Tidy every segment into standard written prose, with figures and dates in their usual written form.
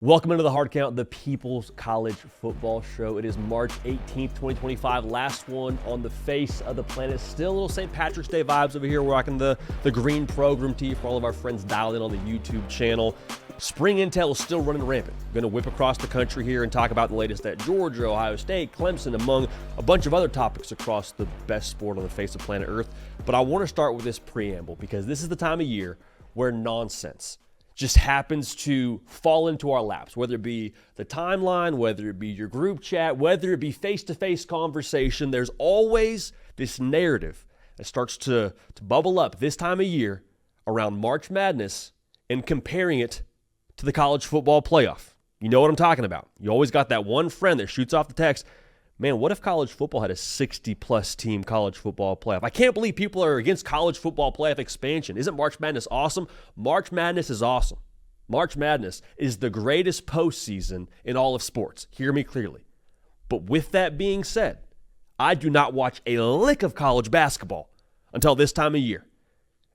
Welcome into the Hard Count, the People's College Football Show. It is March 18th, 2025, last one on the face of the planet. Still a little St. Patrick's Day vibes over here. We're rocking the green Progrum tee for all of our friends dialed in on the YouTube channel. Spring intel is still running rampant. Going to whip across the country here and talk about the latest at Georgia, Ohio State, Clemson, among a bunch of other topics across the best sport on the face of planet Earth. But I want to start with this preamble because this is the time of year where nonsense just happens to fall into our laps, whether it be the timeline, whether it be your group chat, whether it be face-to-face conversation. There's always this narrative that starts to bubble up this time of year around March Madness and comparing it to the college football playoff. You know what I'm talking about. You always got that one friend that shoots off the text, man, what if college football had a 60-plus team college football playoff? I can't believe people are against college football playoff expansion. Isn't March Madness awesome? March Madness is awesome. March Madness is the greatest postseason in all of sports. Hear me clearly. But with that being said, I do not watch a lick of college basketball until this time of year.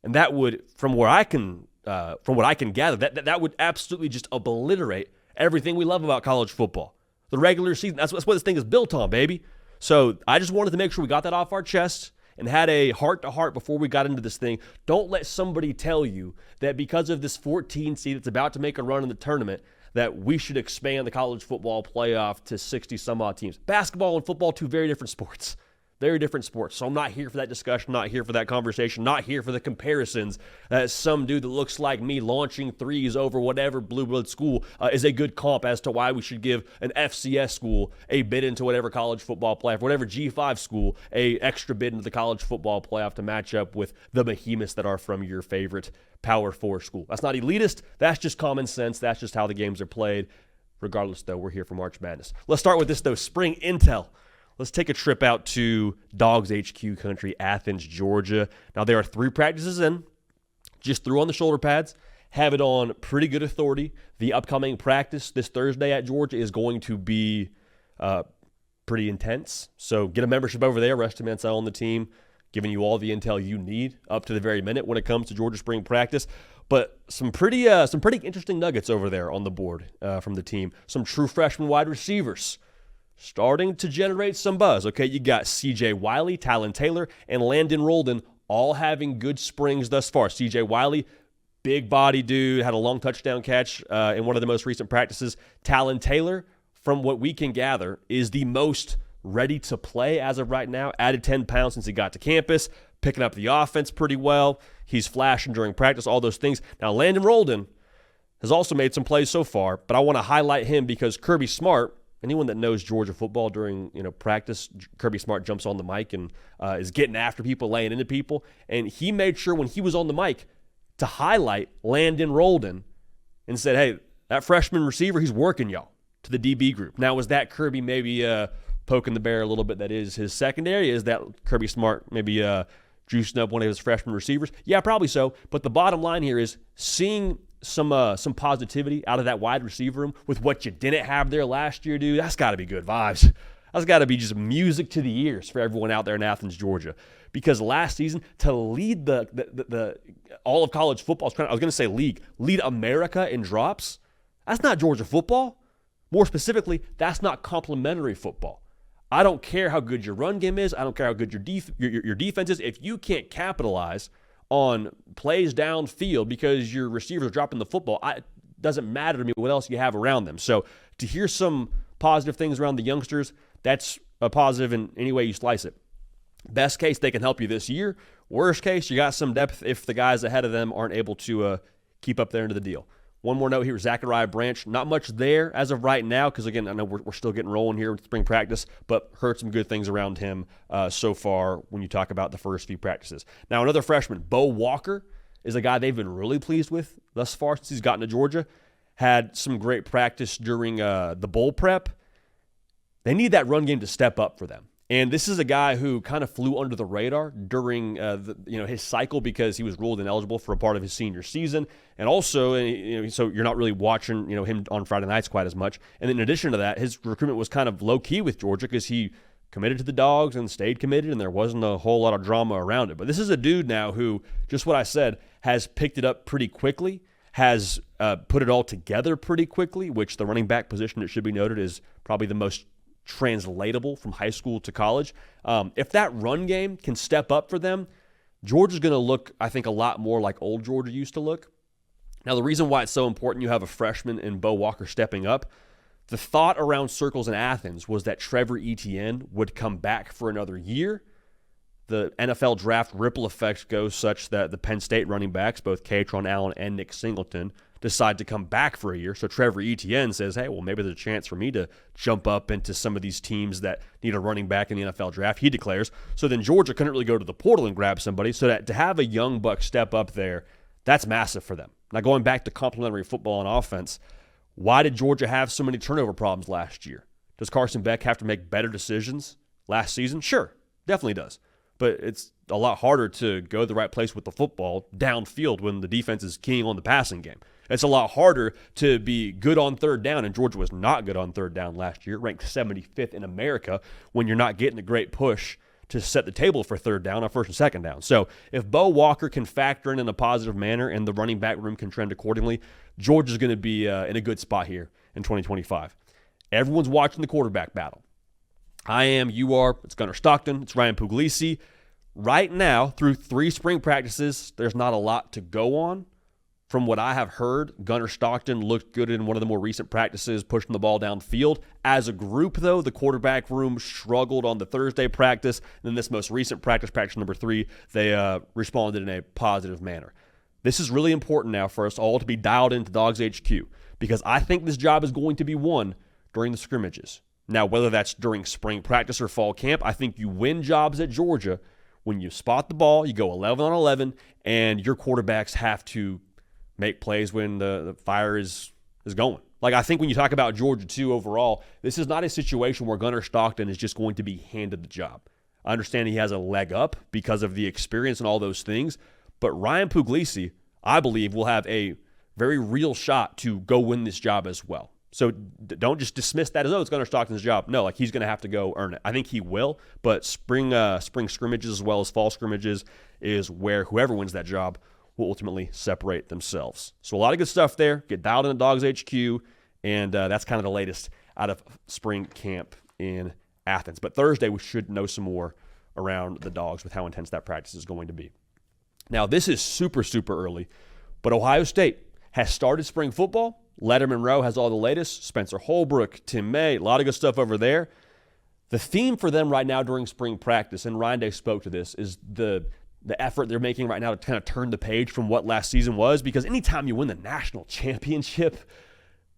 And that would, from what I can gather, that would absolutely just obliterate everything we love about college football. The regular season, that's what this thing is built on, baby. So I just wanted to make sure we got that off our chest and had a heart-to-heart before we got into this thing. Don't let somebody tell you that because of this 14 seed that's about to make a run in the tournament that we should expand the college football playoff to 60-some-odd teams. Basketball and football, two very different sports. Very different sports. So I'm not here for that discussion, not here for that conversation, not here for the comparisons that some dude that looks like me launching threes over whatever blue blood school is a good comp as to why we should give an FCS school a bid into whatever college football playoff, whatever G5 school a extra bid into the college football playoff to match up with the behemoths that are from your favorite Power 4 school. That's not elitist. That's just common sense. That's just how the games are played. Regardless, though, we're here for March Madness. Let's start with this, though, spring intel. Let's take a trip out to Dogs HQ country, Athens, Georgia. Now, there are 3 practices in. Just threw on the shoulder pads. Have it on pretty good authority. The upcoming practice this Thursday at Georgia is going to be pretty intense. So get a membership over there. Rusty Mansell on the team, giving you all the intel you need up to the very minute when it comes to Georgia spring practice. But some pretty interesting nuggets over there on the board from the team. Some true freshman wide receivers starting to generate some buzz. Okay, you got C.J. Wiley, Talon Taylor, and Landon Roldan all having good springs thus far. C.J. Wiley, big body dude, had a long touchdown catch in one of the most recent practices. Talon Taylor, from what we can gather, is the most ready to play as of right now. Added 10 pounds since he got to campus, picking up the offense pretty well. He's flashing during practice, all those things. Now, Landon Roldan has also made some plays so far, but I want to highlight him because Kirby Smart, anyone that knows Georgia football during practice, Kirby Smart jumps on the mic and is getting after people, laying into people. And he made sure when he was on the mic to highlight Landon Roldan and said, hey, that freshman receiver, he's working y'all to the DB group. Now, was that Kirby maybe poking the bear a little bit? That is his secondary. Is that Kirby Smart maybe juicing up one of his freshman receivers? Yeah, probably so. But the bottom line here is seeing some positivity out of that wide receiver room with what you didn't have there last year, dude. That's got to be good vibes. That's got to be just music to the ears for everyone out there in Athens, Georgia. Because last season, to lead the all of college football, I was going to say lead America in drops, that's not Georgia football. More specifically, that's not complimentary football. I don't care how good your run game is. I don't care how good your defense is. If you can't capitalize on plays downfield because your receivers are dropping the football, it doesn't matter to me what else you have around them. So to hear some positive things around the youngsters, that's a positive in any way you slice it. Best case, they can help you this year. Worst case, you got some depth if the guys ahead of them aren't able to keep up their end of the deal. One more note here, Zachariah Branch. Not much there as of right now because, again, I know we're still getting rolling here with spring practice, but heard some good things around him so far when you talk about the first few practices. Now, another freshman, Bo Walker, is a guy they've been really pleased with thus far since he's gotten to Georgia. Had some great practice during the bowl prep. They need that run game to step up for them. And this is a guy who kind of flew under the radar during his cycle because he was ruled ineligible for a part of his senior season. And also, so you're not really watching him on Friday nights quite as much. And then in addition to that, his recruitment was kind of low-key with Georgia because he committed to the Dogs and stayed committed, and there wasn't a whole lot of drama around it. But this is a dude now who, just what I said, has picked it up pretty quickly, has put it all together pretty quickly, which the running back position, it should be noted, is probably the most translatable from high school to college. If that run game can step up for them, Georgia's going to look, I think, a lot more like old Georgia used to look. Now, the reason why it's so important you have a freshman in Bo Walker stepping up, the thought around circles in Athens was that Trevor Etienne would come back for another year. The NFL draft ripple effect goes such that the Penn State running backs, both Katron Allen and Nick Singleton, decide to come back for a year. So Trevor Etienne says, hey, well, maybe there's a chance for me to jump up into some of these teams that need a running back in the NFL draft, he declares. So then Georgia couldn't really go to the portal and grab somebody. So that to have a young buck step up there, that's massive for them. Now, going back to complementary football and offense, why did Georgia have so many turnover problems last year? Does Carson Beck have to make better decisions last season? Sure, definitely does. But it's a lot harder to go to the right place with the football downfield when the defense is keying on the passing game. It's a lot harder to be good on third down, and Georgia was not good on third down last year, ranked 75th in America, when you're not getting a great push to set the table for third down on first and second down. So if Bo Walker can factor in a positive manner and the running back room can trend accordingly, Georgia's going to be in a good spot here in 2025. Everyone's watching the quarterback battle. I am, you are, it's Gunnar Stockton, it's Ryan Puglisi. Right now, through 3 spring practices, there's not a lot to go on. From what I have heard, Gunnar Stockton looked good in one of the more recent practices, pushing the ball downfield. As a group, though, the quarterback room struggled on the Thursday practice. And then this most recent practice number 3, they responded in a positive manner. This is really important now for us all to be dialed into Dogs HQ, because I think this job is going to be won during the scrimmages. Now, whether that's during spring practice or fall camp, I think you win jobs at Georgia when you spot the ball, you go 11 on 11, and your quarterbacks have to make plays when the fire is going. Like, I think when you talk about Georgia, too, overall, this is not a situation where Gunnar Stockton is just going to be handed the job. I understand he has a leg up because of the experience and all those things, but Ryan Puglisi, I believe, will have a very real shot to go win this job as well. So don't just dismiss that as, oh, it's Gunnar Stockton's job. No, like, he's going to have to go earn it. I think he will, but spring scrimmages as well as fall scrimmages is where whoever wins that job will ultimately separate themselves. So a lot of good stuff there. Get dialed into Dogs HQ, and that's kind of the latest out of spring camp in Athens. But Thursday, we should know some more around the Dogs with how intense that practice is going to be. Now, this is super, super early, but Ohio State has started spring football. Letterman Rowe has all the latest. Spencer Holbrook, Tim May, a lot of good stuff over there. The theme for them right now during spring practice, and Ryan Day spoke to this, is the effort they're making right now to kind of turn the page from what last season was, because anytime you win the national championship,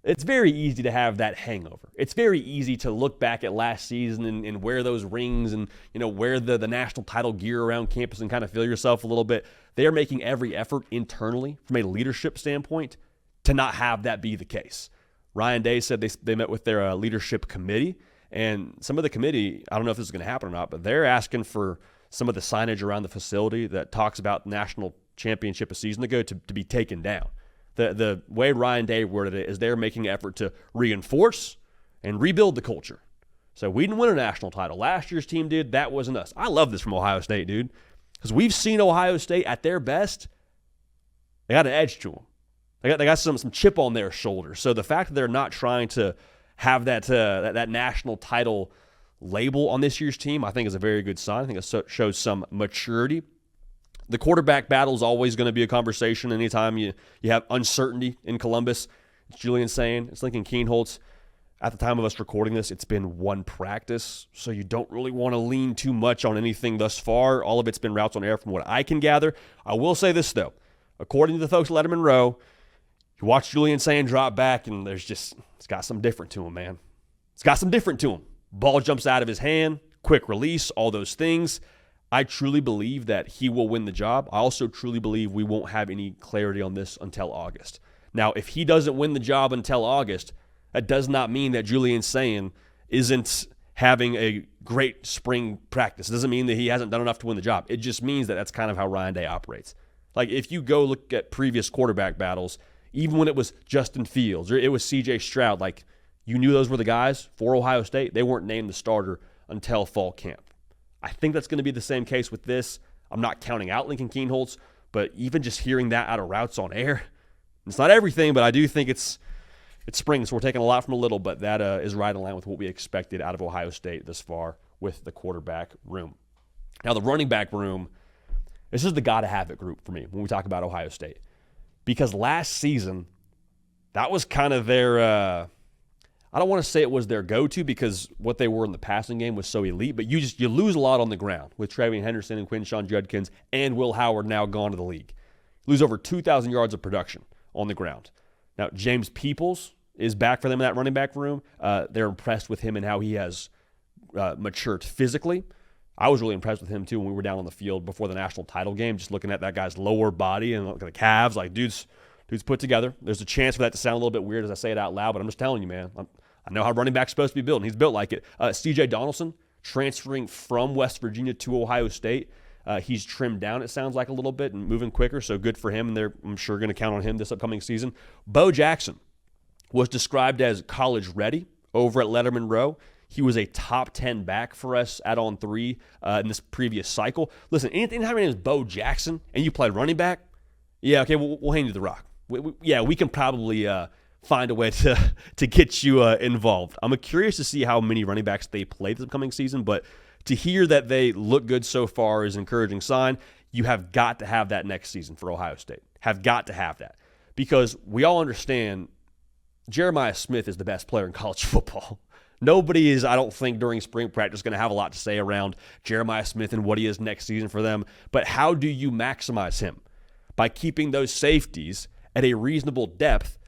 it's very easy to have that hangover. It's very easy to look back at last season and wear those rings and, you know, wear the national title gear around campus and kind of feel yourself a little bit. They are making every effort internally from a leadership standpoint to not have that be the case. Ryan Day said they met with their leadership committee, and some of the committee, I don't know if this is going to happen or not, but they're asking for some of the signage around the facility that talks about national championship a season ago to be taken down. The way Ryan Day worded it is they're making an effort to reinforce and rebuild the culture. So we didn't win a national title. Last year's team did. That wasn't us. I love this from Ohio State, dude, because we've seen Ohio State at their best. They got an edge to them. They got some chip on their shoulder. So the fact that they're not trying to have that national title label on this year's team, I think is a very good sign. I think it shows some maturity. The quarterback battle is always going to be a conversation anytime you have uncertainty in Columbus. It's Julian saying, it's Lincoln Keenholz. At the time of us recording this, it's been one practice, so you don't really want to lean too much on anything thus far. All of it's been routes on air from what I can gather. I will say this, though. According to the folks at Letterman Rowe, you watch Julian saying drop back, and it's got something different to him, man. It's got some different to him. Ball jumps out of his hand, quick release, all those things. I truly believe that he will win the job. I also truly believe we won't have any clarity on this until August. Now, if he doesn't win the job until August, that does not mean that Julian Sayin isn't having a great spring practice. It doesn't mean that he hasn't done enough to win the job. It just means that that's kind of how Ryan Day operates. Like, if you go look at previous quarterback battles, even when it was Justin Fields or it was C.J. Stroud, like, you knew those were the guys for Ohio State. They weren't named the starter until fall camp. I think that's going to be the same case with this. I'm not counting out Lincoln Keenholz, but even just hearing that out of routes on air, It's not everything, but I do think it's spring, so we're taking a lot from a little, but that is right in line with what we expected out of Ohio State this far with the quarterback room. Now, the running back room, this is the gotta-have-it group for me when we talk about Ohio State. Because last season, that was kind of their I don't want to say it was their go-to because what they were in the passing game was so elite, but you lose a lot on the ground with Travion Henderson and Quinshon Judkins and Will Howard now gone to the league. Lose over 2,000 yards of production on the ground. Now, James Peoples is back for them in that running back room. They're impressed with him and how he has matured physically. I was really impressed with him, too, when we were down on the field before the national title game, just looking at that guy's lower body and looking at the calves. Like, dude's put together. There's a chance for that to sound a little bit weird as I say it out loud, but I'm just telling you, man. I know how running back's supposed to be built, and he's built like it. C.J. Donaldson, transferring from West Virginia to Ohio State. He's trimmed down, it sounds like, a little bit and moving quicker, so good for him, and they're, I'm sure, going to count on him this upcoming season. Bo Jackson was described as college ready over at Letterman Row. He was a top 10 back for us at On 3 in this previous cycle. Listen, anytime your name is Bo Jackson and you play running back, yeah, okay, we'll hand you the rock. We can probably find a way to get you involved. I'm curious to see how many running backs they play this upcoming season, but to hear that they look good so far is an encouraging sign. You have got to have that next season for Ohio State. Have got to have that. Because we all understand Jeremiah Smith is the best player in college football. Nobody is, I don't think, during spring practice going to have a lot to say around Jeremiah Smith and what he is next season for them. But how do you maximize him? By keeping those safeties at a reasonable depth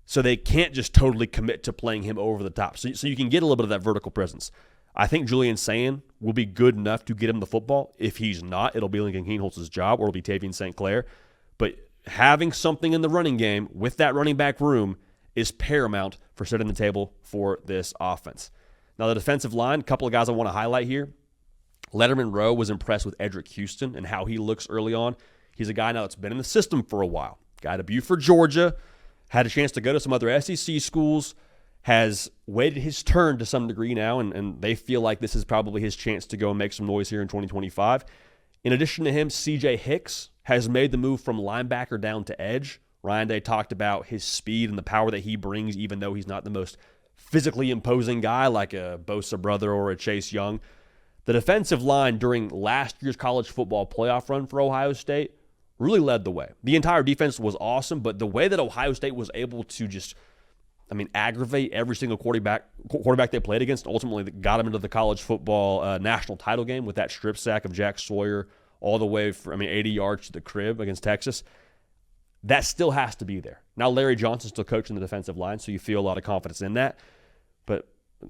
so they can't just totally commit to playing him over the top. So you can get a little bit of that vertical presence. I think Julian Sayin will be good enough to get him the football. If he's not, it'll be Lincoln Keenholz's job or it'll be Tavian St. Clair. But having something in the running game with that running back room is paramount for setting the table for this offense. Now, the defensive line, a couple of guys I want to highlight here. Letterman Rowe was impressed with Edric Houston and how he looks early on. He's a guy now that's been in the system for a while. Guy debuted for Georgia, had a chance to go to some other SEC schools, has waited his turn to some degree now, and they feel like this is probably his chance to go and make some noise here in 2025. In addition to him, C.J. Hicks has made the move from linebacker down to edge. Ryan Day talked about his speed and the power that he brings, even though he's not the most physically imposing guy like a Bosa brother or a Chase Young. The defensive line during last year's college football playoff run for Ohio State really led the way. The entire defense was awesome, but the way that Ohio State was able to just, aggravate every single quarterback they played against, ultimately got them into the college football national title game with that strip sack of Jack Sawyer all the way from 80 yards to the crib against Texas. That still has to be there. Now Larry Johnson's still coaching the defensive line, so you feel a lot of confidence in that. But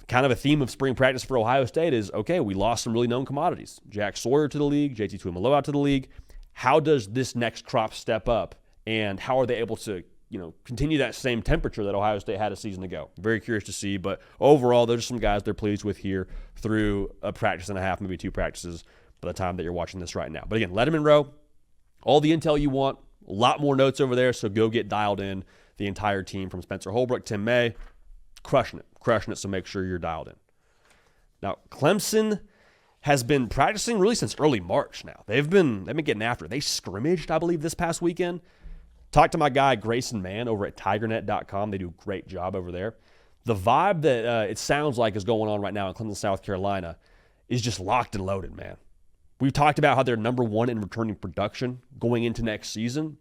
kind of a theme of spring practice for Ohio State is, okay, we lost some really known commodities. Jack Sawyer to the league, JT Tuimoloau to the league. How does this next crop step up, and how are they able to continue that same temperature that Ohio State had a season ago? Very curious to see, but overall, there's some guys they're pleased with here through a practice and a half, maybe two practices by the time that you're watching this right now. But again, Letterman Row, all the intel you want, a lot more notes over there, so go get dialed in. The entire team from Spencer Holbrook, Tim May, crushing it, so make sure you're dialed in. Now, Clemson has been practicing really since early March now. They've been getting after it. They scrimmaged, I believe, this past weekend. Talked to my guy Grayson Mann over at TigerNet.com. They do a great job over there. The vibe that it sounds like is going on right now in Clemson, South Carolina is just locked and loaded, man. We've talked about how they're number one in returning production going into next season.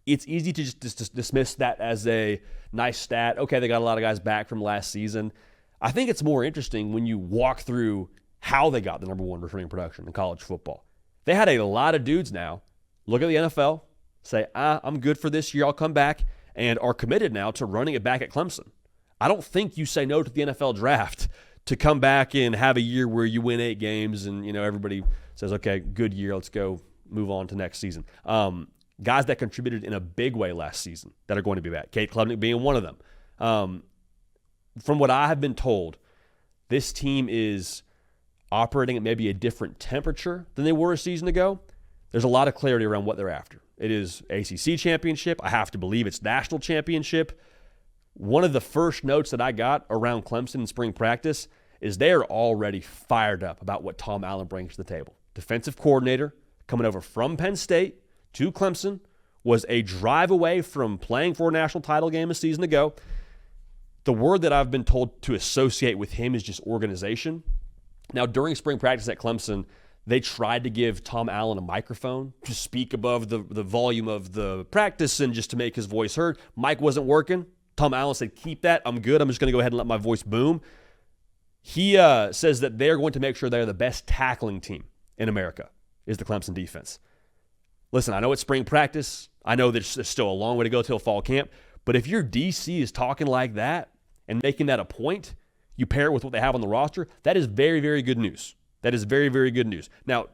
It's easy to just dismiss that as a nice stat. Okay, they got a lot of guys back from last season. I think it's more interesting when you walk through how they got the number one returning production in college football. They had a lot of dudes now look at the NFL, say, I'm good for this year, I'll come back, and are committed now to running it back at Clemson. I don't think you say no to the NFL draft to come back and have a year where you win 8 games and everybody says, okay, good year, let's go move on to next season. Guys that contributed in a big way last season that are going to be back, Kate Klubnik being one of them. From what I have been told, this team is operating at maybe a different temperature than they were a season ago. There's a lot of clarity around what they're after. It is ACC championship. I have to believe it's national championship. One of the first notes that I got around Clemson in spring practice is they are already fired up about what Tom Allen brings to the table. Defensive coordinator coming over from Penn State to Clemson was a drive away from playing for a national title game a season ago. The word that I've been told to associate with him is just organization. Now, during spring practice at Clemson, they tried to give Tom Allen a microphone to speak above the volume of the practice and just to make his voice heard. Mic wasn't working. Tom Allen said, keep that. I'm good. I'm just going to go ahead and let my voice boom. He says that they're going to make sure they're the best tackling team in America is the Clemson defense. Listen, I know it's spring practice. I know there's still a long way to go till fall camp. But if your DC is talking like that and making that a point, you pair it with what they have on the roster, that is very, very good news. That is very, very good news. Now,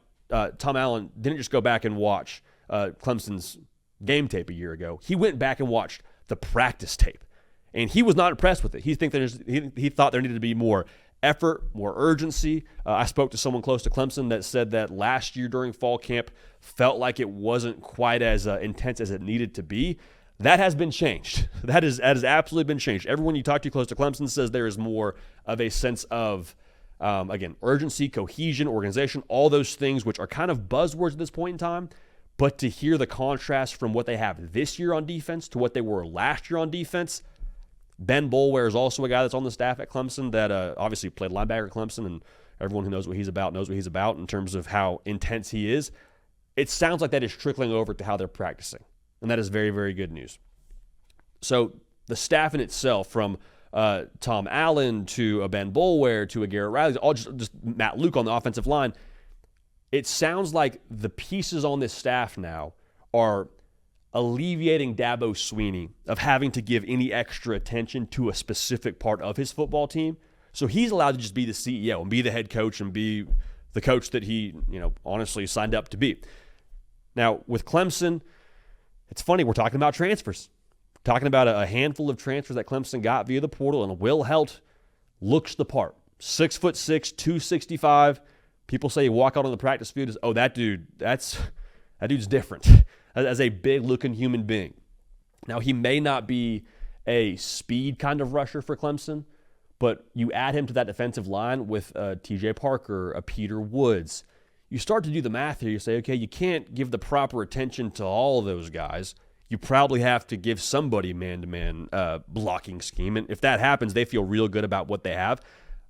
Tom Allen didn't just go back and watch Clemson's game tape a year ago. He went back and watched the practice tape, and he was not impressed with it. He thought there needed to be more effort, more urgency. I spoke to someone close to Clemson that said that last year during fall camp felt like it wasn't quite as intense as it needed to be. That has been changed. That has absolutely been changed. Everyone you talk to close to Clemson says there is more of a sense of, again, urgency, cohesion, organization, all those things which are kind of buzzwords at this point in time. But to hear the contrast from what they have this year on defense to what they were last year on defense, Ben Boulware is also a guy that's on the staff at Clemson that obviously played linebacker at Clemson, and everyone who knows what he's about knows what he's about in terms of how intense he is. It sounds like that is trickling over to how they're practicing, and that is very, very good news. So the staff in itself, from Tom Allen to a Ben Boulware to a Garrett Riley, all just Matt Luke on the offensive line, it sounds like the pieces on this staff now are alleviating Dabo Swinney of having to give any extra attention to a specific part of his football team. So he's allowed to just be the CEO and be the head coach and be the coach that he, honestly signed up to be. Now, with Clemson, it's funny, we're talking about transfers. We're talking about a handful of transfers that Clemson got via the portal, and Will Helt looks the part. 6'6", 265. People say you walk out on the practice field as, oh, that dude's different. As a big-looking human being. Now, he may not be a speed kind of rusher for Clemson, but you add him to that defensive line with T.J. Parker, a Peter Woods. You start to do the math here. You say, okay, you can't give the proper attention to all of those guys. You probably have to give somebody man-to-man blocking scheme. And if that happens, they feel real good about what they have.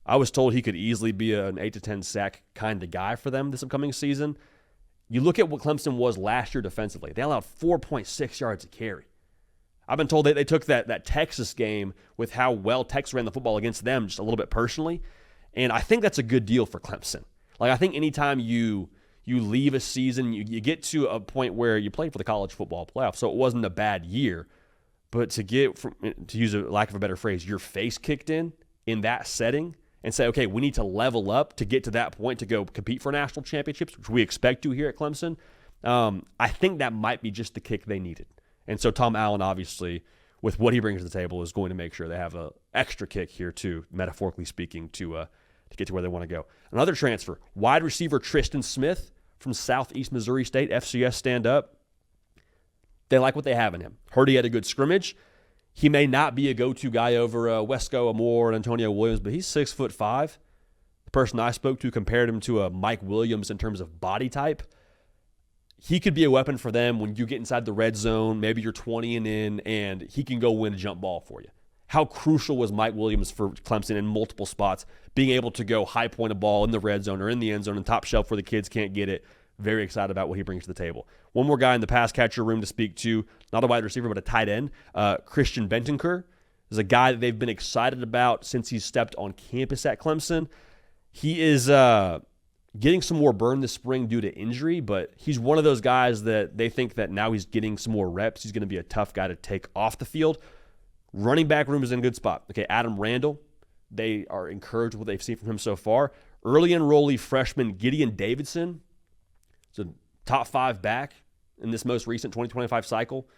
I was told he could easily be an 8 to 10 sack kind of guy for them this upcoming season. You look at what Clemson was last year defensively. They allowed 4.6 yards a carry. I've been told they took that Texas game with how well Texas ran the football against them just a little bit personally. And I think that's a good deal for Clemson. Like, I think anytime you leave a season, you get to a point where you played for the college football playoff, so it wasn't a bad year. But to use a lack of a better phrase, your face kicked in that setting, and say, okay, we need to level up to get to that point to go compete for national championships, which we expect to here at Clemson. I think that might be just the kick they needed. And so Tom Allen, obviously, with what he brings to the table, is going to make sure they have an extra kick here, too, metaphorically speaking, to get to where they want to go. Another transfer, wide receiver Tristan Smith from Southeast Missouri State, FCS stand up. They like what they have in him. Heard he had a good scrimmage. He may not be a go-to guy over Wesco Amore and Antonio Williams, but he's 6'5". The person I spoke to compared him to a Mike Williams in terms of body type. He could be a weapon for them when you get inside the red zone. Maybe you're 20 and in, and he can go win a jump ball for you. How crucial was Mike Williams for Clemson in multiple spots, being able to go high point a ball in the red zone or in the end zone and top shelf where the kids can't get it. Very excited about what he brings to the table. One more guy in the pass catcher room to speak to, not a wide receiver, but a tight end. Christian Bentancur is a guy that they've been excited about since he's stepped on campus at Clemson. He is getting some more burn this spring due to injury, but he's one of those guys that they think that now he's getting some more reps. He's going to be a tough guy to take off the field. Running back room is in a good spot. Okay, Adam Randall, they are encouraged with what they've seen from him so far. Early enrollee freshman Gideon Davidson, it's a top 5 back in this most recent 2025 cycle.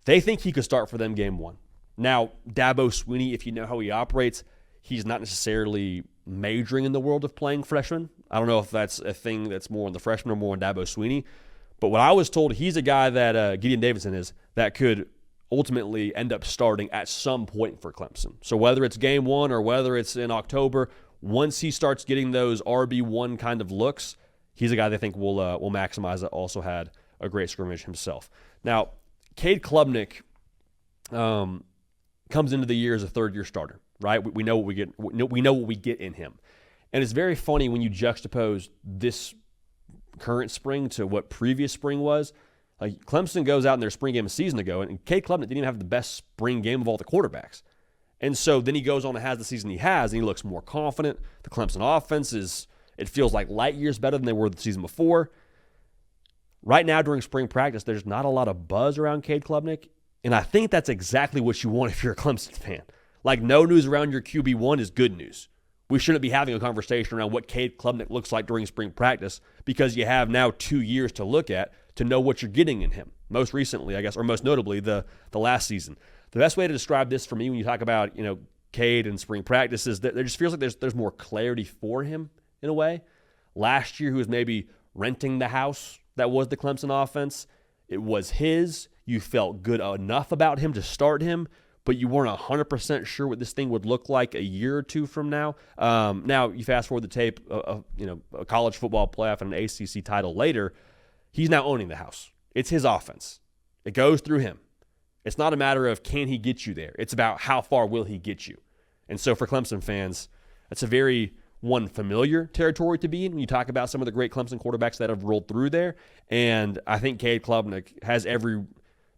They think he could start for them game 1. Now, Dabo Swinney, if you know how he operates, he's not necessarily majoring in the world of playing freshmen. I don't know if that's a thing that's more on the freshman or more on Dabo Swinney. But what I was told, he's a guy that Gideon Davidson is, that could ultimately end up starting at some point for Clemson. So whether it's game 1 or whether it's in October, once he starts getting those RB1 kind of looks, he's a guy they think will maximize that. Also had a great scrimmage himself. Now, Cade Klubnik comes into the year as a third-year starter, right? We know what we get. We know what we get in him, and it's very funny when you juxtapose this current spring to what previous spring was. Like Clemson goes out in their spring game a season ago, and Cade Klubnik didn't even have the best spring game of all the quarterbacks. And so then he goes on and has the season he has, and he looks more confident. The Clemson offense it feels like light years better than they were the season before. Right now during spring practice, there's not a lot of buzz around Cade Klubnik, and I think that's exactly what you want if you're a Clemson fan. Like, no news around your QB1 is good news. We shouldn't be having a conversation around what Cade Klubnik looks like during spring practice because you have now 2 years to look at to know what you're getting in him. Most recently, I guess, or most notably, the last season. The best way to describe this for me when you talk about, Cade and spring practice is that there just feels like there's more clarity for him in a way. Last year, he was maybe renting the house that was the Clemson offense. It was his. You felt good enough about him to start him, but you weren't 100% sure what this thing would look like a year or two from now. Now, you fast forward the tape, a college football playoff and an ACC title later, he's now owning the house. It's his offense. It goes through him. It's not a matter of can he get you there. It's about how far will he get you. And so for Clemson fans, that's a very familiar territory to be in when you talk about some of the great Clemson quarterbacks that have rolled through there. And I think Cade Klubnik has every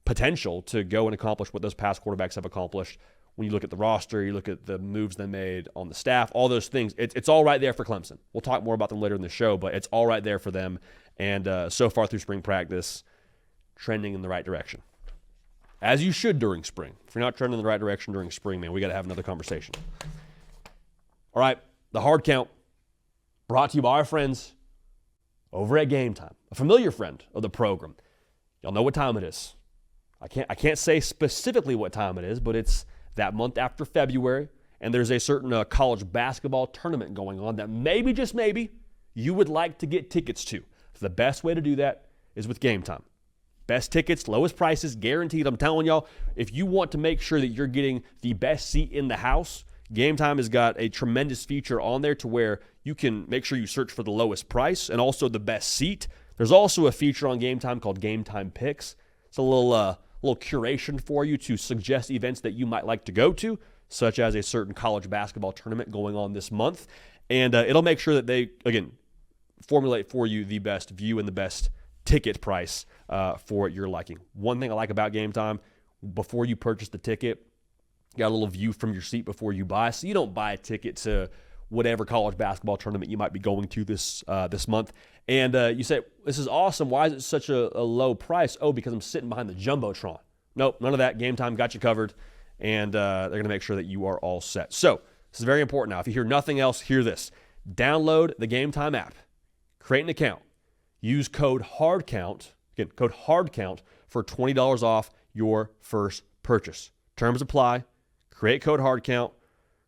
potential to go and accomplish what those past quarterbacks have accomplished. When you look at the roster, you look at the moves they made on the staff, all those things, it's all right there for Clemson. We'll talk more about them later in the show, but it's all right there for them. And so far through spring practice, trending in the right direction. As you should during spring. If you're not trending in the right direction during spring, man, we got to have another conversation. All right, the hard count brought to you by our friends over at Game Time, a familiar friend of the program. Y'all know what time it is. I can't say specifically what time it is, but it's that month after February, and there's a certain college basketball tournament going on that maybe, just maybe, you would like to get tickets to. The best way to do that is with Game Time. Best tickets, lowest prices, guaranteed. I'm telling y'all, if you want to make sure that you're getting the best seat in the house, Game Time has got a tremendous feature on there to where you can make sure you search for the lowest price and also the best seat. There's also a feature on Game Time called Game Time Picks. It's a little curation for you to suggest events that you might like to go to, such as a certain college basketball tournament going on this month. And it'll make sure that they, again, formulate for you the best view and the best ticket price for your liking. One thing I like about Game Time, before you purchase the ticket, you got a little view from your seat before you buy. So you don't buy a ticket to whatever college basketball tournament you might be going to this month. And you say, this is awesome. Why is it such a low price? Oh, because I'm sitting behind the Jumbotron. Nope, none of that. Game Time got you covered. And they're going to make sure that you are all set. So this is very important now. If you hear nothing else, hear this. Download the Game Time app. Create an account. Use code HARDCOUNT. Again, code HARDCOUNT for $20 off your first purchase. Terms apply. Create code HARDCOUNT.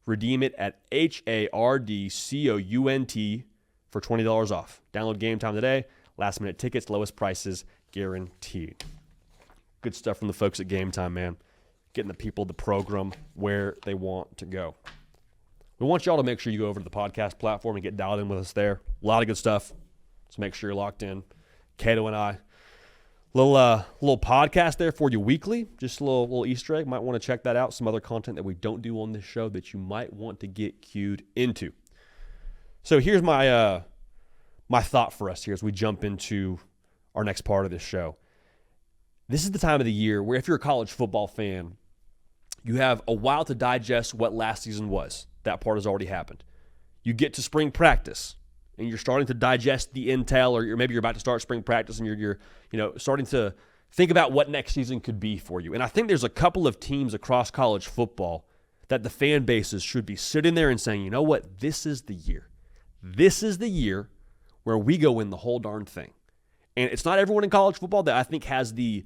Redeem it at HARDCOUNT for $20 off. Download Game Time today. Last minute tickets, lowest prices guaranteed. Good stuff from the folks at Game Time, man. Getting the people, the program, where they want to go. We want y'all to make sure you go over to the podcast platform and get dialed in with us there. A lot of good stuff. So make sure you're locked in. Cato and I. Little podcast there for you weekly. Just a little Easter egg. Might want to check that out. Some other content that we don't do on this show that you might want to get cued into. So here's my thought for us here as we jump into our next part of this show. This is the time of the year where if you're a college football fan, you have a while to digest what last season was. That part has already happened. You get to spring practice, and you're starting to digest the intel, or maybe you're about to start spring practice, and you're starting to think about what next season could be for you. And I think there's a couple of teams across college football that the fan bases should be sitting there and saying, you know what, this is the year. This is the year where we go win the whole darn thing. And it's not everyone in college football that I think has the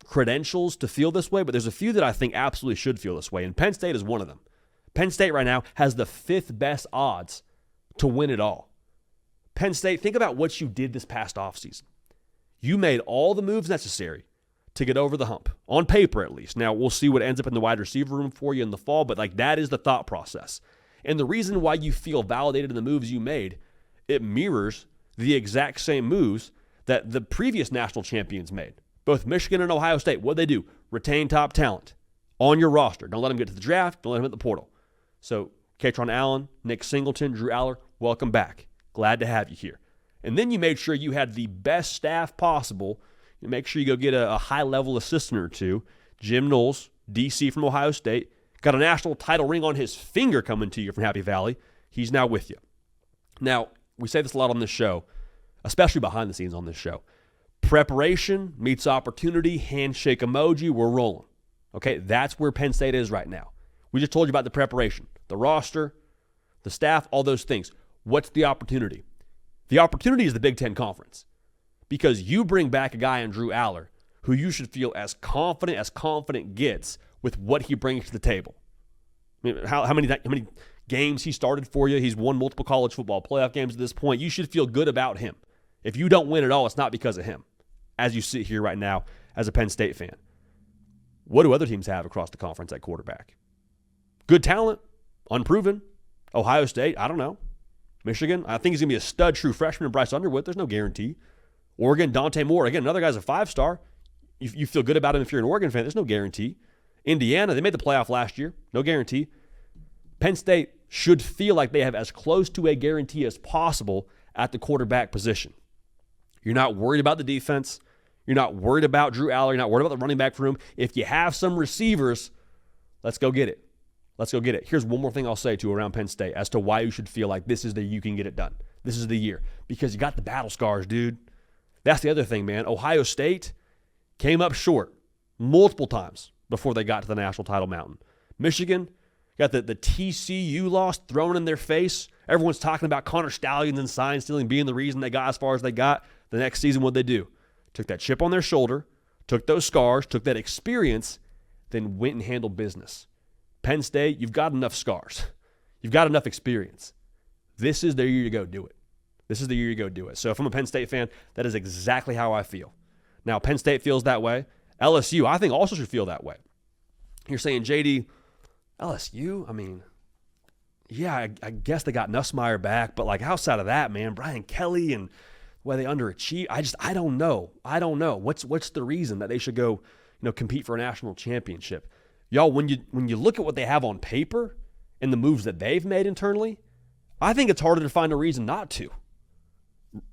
credentials to feel this way, but there's a few that I think absolutely should feel this way, and Penn State is one of them. Penn State right now has the 5th best odds to win it all. Penn State, think about what you did this past offseason. You made all the moves necessary to get over the hump, on paper at least. Now, we'll see what ends up in the wide receiver room for you in the fall, but that is the thought process. And the reason why you feel validated in the moves you made, it mirrors the exact same moves that the previous national champions made. Both Michigan and Ohio State, what'd they do? Retain top talent on your roster. Don't let them get to the draft. Don't let them hit the portal. So, Katron Allen, Nick Singleton, Drew Aller, welcome back. Glad to have you here. And then you made sure you had the best staff possible. You make sure you go get a high-level assistant or two. Jim Knowles, DC from Ohio State, got a national title ring on his finger coming to you from Happy Valley. He's now with you. Now, we say this a lot on this show, especially behind the scenes on this show. Preparation meets opportunity, handshake emoji, we're rolling. Okay, that's where Penn State is right now. We just told you about the preparation, the roster, the staff, all those things. What's the opportunity? The opportunity is the Big Ten Conference, because you bring back a guy in Drew Aller who you should feel as confident gets with what he brings to the table. I mean, how many games he started for you? He's won multiple college football playoff games at this point. You should feel good about him. If you don't win at all, it's not because of him, as you sit here right now as a Penn State fan. What do other teams have across the conference at quarterback? Good talent, unproven. Ohio State, I don't know. Michigan, I think he's going to be a stud true freshman. Bryce Underwood, there's no guarantee. Oregon, Dante Moore, again, another guy's a 5-star. You feel good about him if you're an Oregon fan. There's no guarantee. Indiana, they made the playoff last year. No guarantee. Penn State should feel like they have as close to a guarantee as possible at the quarterback position. You're not worried about the defense. You're not worried about Drew Aller. You're not worried about the running back room. If you have some receivers, let's go get it. Let's go get it. Here's one more thing I'll say to around Penn State as to why you should feel like this is the year you can get it done. This is the year. Because you got the battle scars, dude. That's the other thing, man. Ohio State came up short multiple times before they got to the national title mountain. Michigan got the TCU loss thrown in their face. Everyone's talking about Connor Stallions and sign stealing being the reason they got as far as they got. The next season, what'd they do? Took that chip on their shoulder, took those scars, took that experience, then went and handled business. Penn State, you've got enough scars. You've got enough experience. This is their year to go do it. This is the year to go do it. So if I'm a Penn State fan, that is exactly how I feel. Now, Penn State feels that way. LSU, I think, also should feel that way. You're saying, JD, LSU? I mean, yeah, I guess they got Nussmeier back, but like outside of that, man, Brian Kelly and why they underachieve, I don't know. I don't know. What's the reason that they should go, compete for a national championship? Y'all, when you look at what they have on paper and the moves that they've made internally, I think it's harder to find a reason not to.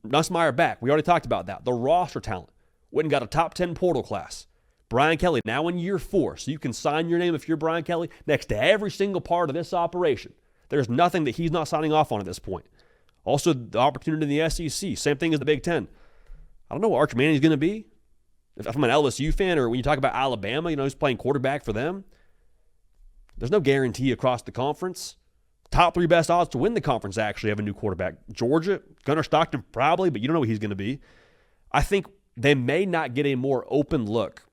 Nussmeier back. We already talked about that. The roster talent. Went and got a top 10 portal class. Brian Kelly now in year 4, so you can sign your name if you're Brian Kelly next to every single part of this operation. There's nothing that he's not signing off on at this point. Also, the opportunity in the SEC, same thing as the Big Ten. I don't know what Arch Manning's going to be. If I'm an LSU fan, or when you talk about Alabama, he's playing quarterback for them. There's no guarantee across the conference. Top 3 best odds to win the conference actually have a new quarterback. Georgia, Gunnar Stockton probably, but you don't know what he's going to be. I think they may not get a more open look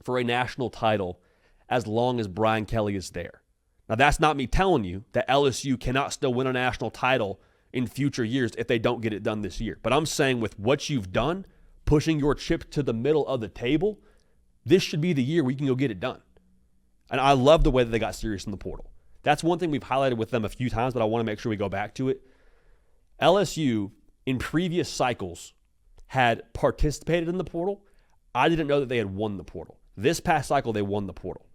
for a national title as long as Brian Kelly is there. Now, that's not me telling you that LSU cannot still win a national title in future years if they don't get it done this year. But I'm saying with what you've done, pushing your chip to the middle of the table, this should be the year we can go get it done. And I love the way that they got serious in the portal. That's one thing we've highlighted with them a few times, but I want to make sure we go back to it. LSU, in previous cycles, had participated in the portal. I didn't know that they had won the portal. This past cycle, they won the portal.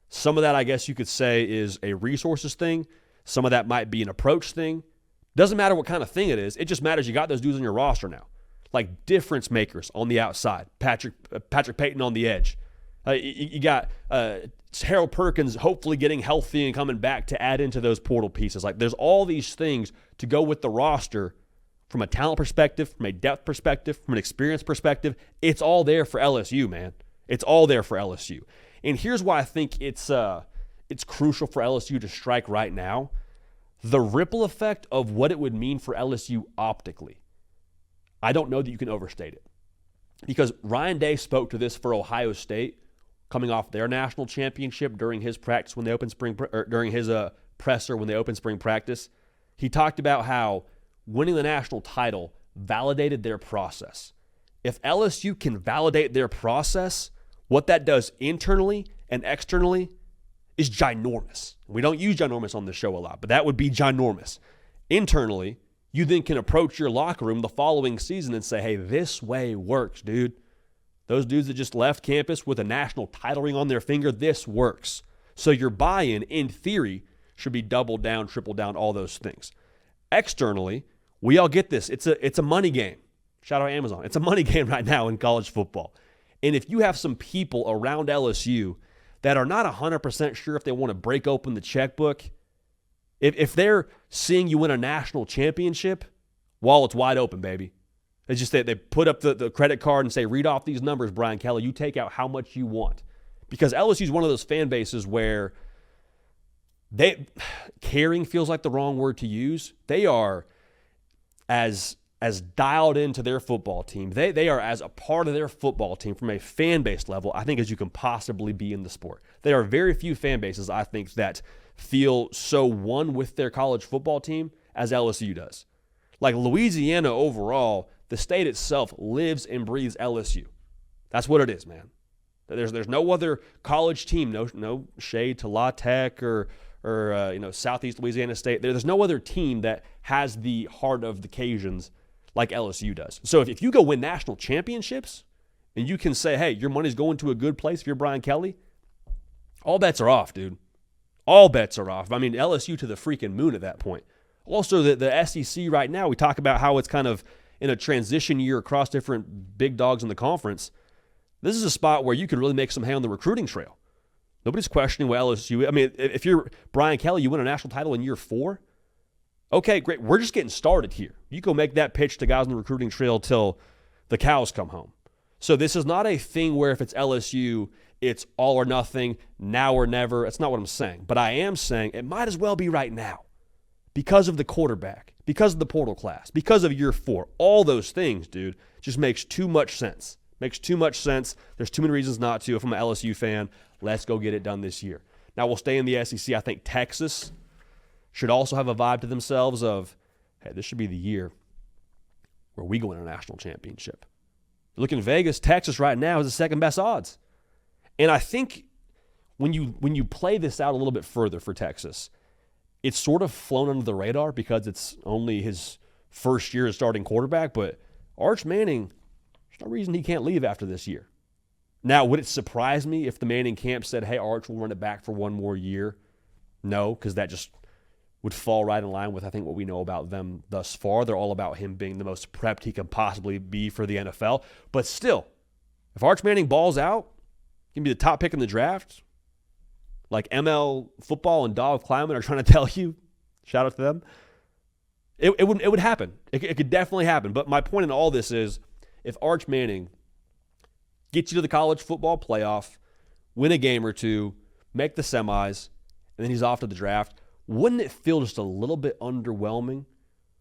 Some of that, I guess you could say, is a resources thing. Some of that might be an approach thing. Doesn't matter what kind of thing it is. It just matters you got those dudes on your roster now. Like difference makers on the outside. Patrick Payton on the edge. You got Harold Perkins hopefully getting healthy and coming back to add into those portal pieces. Like there's all these things to go with the roster from a talent perspective, from a depth perspective, from an experience perspective. It's all there for LSU, man. It's all there for LSU. And here's why I think it's crucial for LSU to strike right now. The ripple effect of what it would mean for LSU optically. I don't know that you can overstate it. Because Ryan Day spoke to this for Ohio State coming off their national championship during his practice when they opened during his presser when they opened spring practice. He talked about how winning the national title validated their process. If LSU can validate their process, what that does internally and externally is ginormous. We don't use ginormous on this show a lot, but that would be ginormous. Internally, you then can approach your locker room the following season and say, hey, this way works, dude. Those dudes that just left campus with a national title ring on their finger, this works. So your buy-in, in theory, should be double down, triple down, all those things. Externally, we all get this. It's a money game. Shout out Amazon. It's a money game right now in college football. And if you have some people around LSU that are not 100% sure if they want to break open the checkbook, if they're seeing you win a national championship, wallet's wide open, baby. It's just that they put up the credit card and say, read off these numbers, Brian Kelly. You take out how much you want. Because LSU is one of those fan bases where caring feels like the wrong word to use. They are as dialed into their football team. They are as a part of their football team from a fan base level, I think, as you can possibly be in the sport. There are very few fan bases, I think, that feel so one with their college football team as LSU does. Like Louisiana overall, the state itself lives and breathes LSU. That's what it is, man. There's no other college team, no shade to La Tech or Southeast Louisiana State. There's no other team that has the heart of the Cajuns like LSU does. So if you go win national championships and you can say, hey, your money's going to a good place if you're Brian Kelly, all bets are off, dude. All bets are off. I mean, LSU to the freaking moon at that point. Also, the SEC right now, we talk about how it's kind of in a transition year across different big dogs in the conference. This is a spot where you could really make some hay on the recruiting trail. Nobody's questioning what LSU – I mean, if you're Brian Kelly, you win a national title in year 4, okay, great. We're just getting started here. You go make that pitch to guys on the recruiting trail till the cows come home. So this is not a thing where if it's LSU, it's all or nothing, now or never. That's not what I'm saying. But I am saying it might as well be right now because of the quarterback, because of the portal class, because of year 4. All those things, dude, just makes too much sense. Makes too much sense. There's too many reasons not to. If I'm an LSU fan, let's go get it done this year. Now, we'll stay in the SEC. I think Texas should also have a vibe to themselves of, hey, this should be the year where we go win a national championship. Look in Vegas, Texas right now is the second best odds. And I think when you play this out a little bit further for Texas, it's sort of flown under the radar because it's only his first year as starting quarterback. But Arch Manning, there's no reason he can't leave after this year. Now, would it surprise me if the Manning camp said, hey, Arch will run it back for one more year? No, because that just would fall right in line with, I think, what we know about them thus far. They're all about him being the most prepped he can possibly be for the NFL. But still, if Arch Manning balls out, he can be the top pick in the draft, like ML Football and Dog Kleiman are trying to tell you, shout out to them, it would happen. It could definitely happen. But my point in all this is, if Arch Manning gets you to the college football playoff, win a game or two, make the semis, and then he's off to the draft, wouldn't it feel just a little bit underwhelming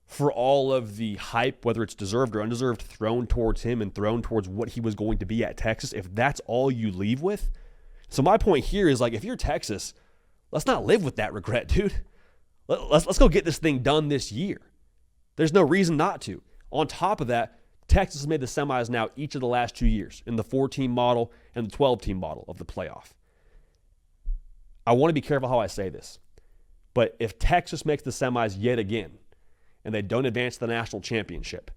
for all of the hype, whether it's deserved or undeserved, thrown towards him and thrown towards what he was going to be at Texas, if that's all you leave with? So my point here is, like, if you're Texas, let's not live with that regret, dude. Let's go get this thing done this year. There's no reason not to. On top of that, Texas has made the semis now each of the last 2 years in the 4-team model and the 12-team model of the playoff. I want to be careful how I say this, but if Texas makes the semis yet again and they don't advance to the national championship,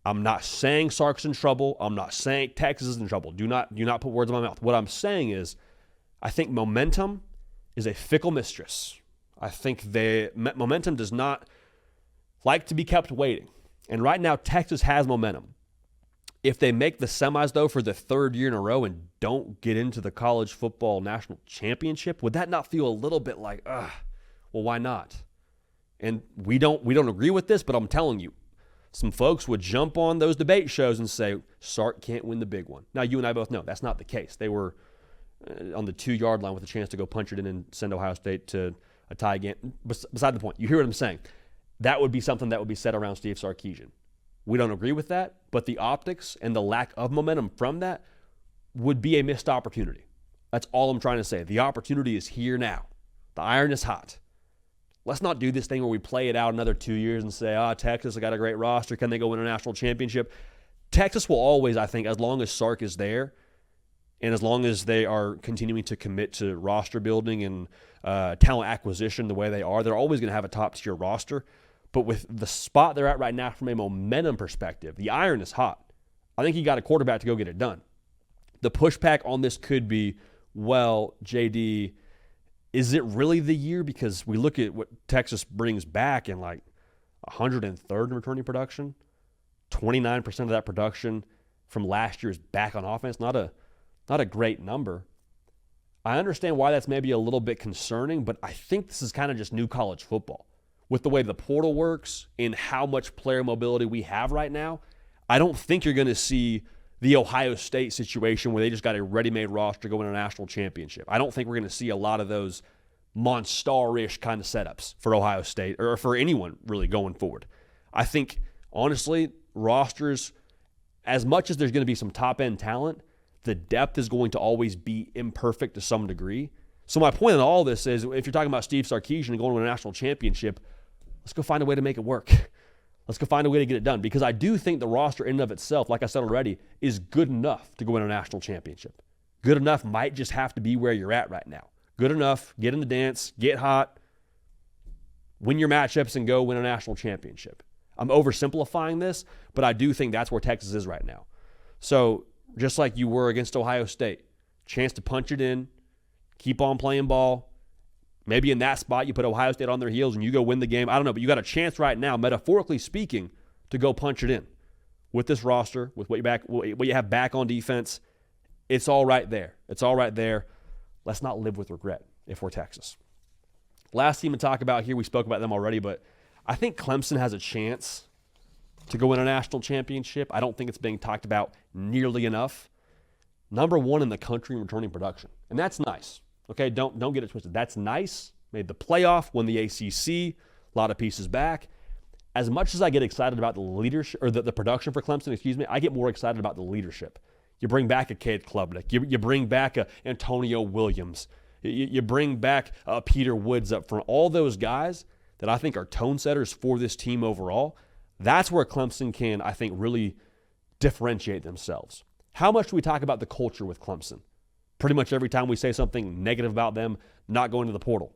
I'm not saying Sark's in trouble. I'm not saying Texas is in trouble. Do not put words in my mouth. What I'm saying is I think momentum is a fickle mistress. I think momentum does not like to be kept waiting. And right now, Texas has momentum. If they make the semis, though, for the 3rd year in a row and don't get into the college football national championship, would that not feel a little bit like, well, why not? And we don't agree with this, but I'm telling you, some folks would jump on those debate shows and say, Sark can't win the big one. Now, you and I both know that's not the case. They were on the 2-yard line with a chance to go punch it in and send Ohio State to a tie game. Beside the point, you hear what I'm saying. That would be something that would be said around Steve Sarkisian. We don't agree with that, but the optics and the lack of momentum from that would be a missed opportunity. That's all I'm trying to say. The opportunity is here now. The iron is hot. Let's not do this thing where we play it out another 2 years and say, Texas, I got a great roster. Can they go win a national championship? Texas will always, I think, as long as Sark is there and as long as they are continuing to commit to roster building and talent acquisition the way they are, they're always going to have a top-tier roster. But with the spot they're at right now from a momentum perspective, the iron is hot. I think you got a quarterback to go get it done. The pushback on this could be, well, JD, is it really the year? Because we look at what Texas brings back in like 103rd in returning production. 29% of that production from last year is back on offense. Not a great number. I understand why that's maybe a little bit concerning, but I think this is kind of just new college football. With the way the portal works and how much player mobility we have right now, I don't think you're going to see the Ohio State situation where they just got a ready-made roster going to a national championship. I don't think we're going to see a lot of those Monstar-ish kind of setups for Ohio State or for anyone really going forward. I think, honestly, rosters, as much as there's going to be some top-end talent, the depth is going to always be imperfect to some degree. So my point in all this is, if you're talking about Steve Sarkisian and going to a national championship, let's go find a way to make it work. Let's go find a way to get it done. Because I do think the roster in and of itself, like I said already, is good enough to go win a national championship. Good enough might just have to be where you're at right now. Good enough, get in the dance, get hot, win your matchups, and go win a national championship. I'm oversimplifying this, but I do think that's where Texas is right now. So just like you were against Ohio State, chance to punch it in, keep on playing ball. Maybe in that spot you put Ohio State on their heels and you go win the game. I don't know, but you got a chance right now, metaphorically speaking, to go punch it in. With this roster, with what you have back on defense, it's all right there. It's all right there. Let's not live with regret if we're Texas. Last team to talk about here, we spoke about them already, but I think Clemson has a chance to go win a national championship. I don't think it's being talked about nearly enough. Number one in the country in returning production, and that's nice. Okay, don't get it twisted. That's nice. Made the playoff, won the ACC, a lot of pieces back. As much as I get excited about the leadership or the production for Clemson, I get more excited about the leadership. You bring back a Cade Klubnik. You bring back a Antonio Williams. You bring back Peter Woods up front. All those guys that I think are tone setters for this team overall. That's where Clemson can, I think, really differentiate themselves. How much do we talk about the culture with Clemson? Pretty much every time we say something negative about them not going to the portal.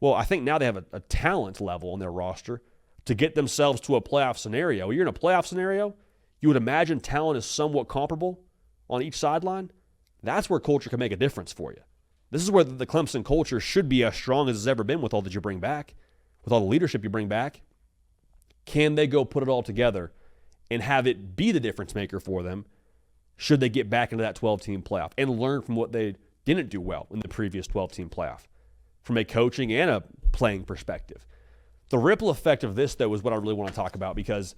Well, I think now they have a talent level on their roster to get themselves to a playoff scenario. You're in a playoff scenario, you would imagine talent is somewhat comparable on each sideline. That's where culture can make a difference for you. This is where the Clemson culture should be as strong as it's ever been with all that you bring back, with all the leadership you bring back. Can they go put it all together and have it be the difference maker for them should they get back into that 12-team playoff and learn from what they didn't do well in the previous 12-team playoff from a coaching and a playing perspective? The ripple effect of this, though, is what I really want to talk about because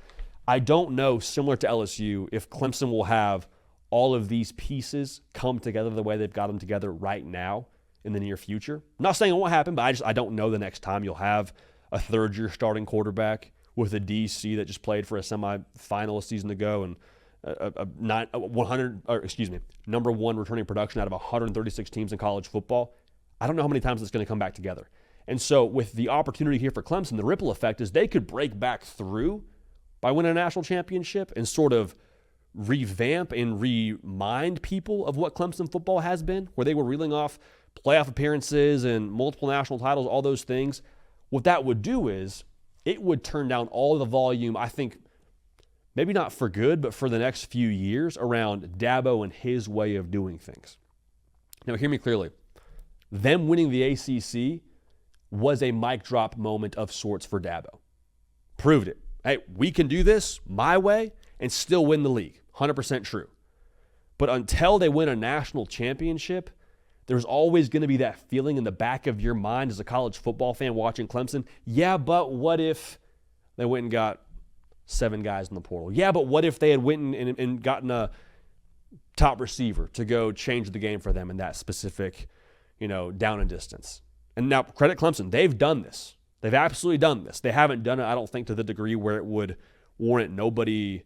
I don't know, similar to LSU, if Clemson will have all of these pieces come together the way they've got them together right now in the near future. I'm not saying it won't happen, but I don't know the next time you'll have a third-year starting quarterback with a DC that just played for a semifinal a season ago and number one returning production out of 136 teams in college football. I don't know how many times it's going to come back together. And so with the opportunity here for Clemson, the ripple effect is they could break back through by winning a national championship and sort of revamp and remind people of what Clemson football has been, where they were reeling off playoff appearances and multiple national titles, all those things. What that would do is it would turn down all the volume, I think, maybe not for good, but for the next few years around Dabo and his way of doing things. Now, hear me clearly. Them winning the ACC was a mic drop moment of sorts for Dabo. Proved it. Hey, we can do this my way and still win the league. 100% true. But until they win a national championship, there's always going to be that feeling in the back of your mind as a college football fan watching Clemson. Yeah, but what if they went and got 7 guys in the portal? Yeah, but what if they had went and gotten a top receiver to go change the game for them in that specific, down and distance? And now, credit Clemson. They've done this. They've absolutely done this. They haven't done it, I don't think, to the degree where it would warrant nobody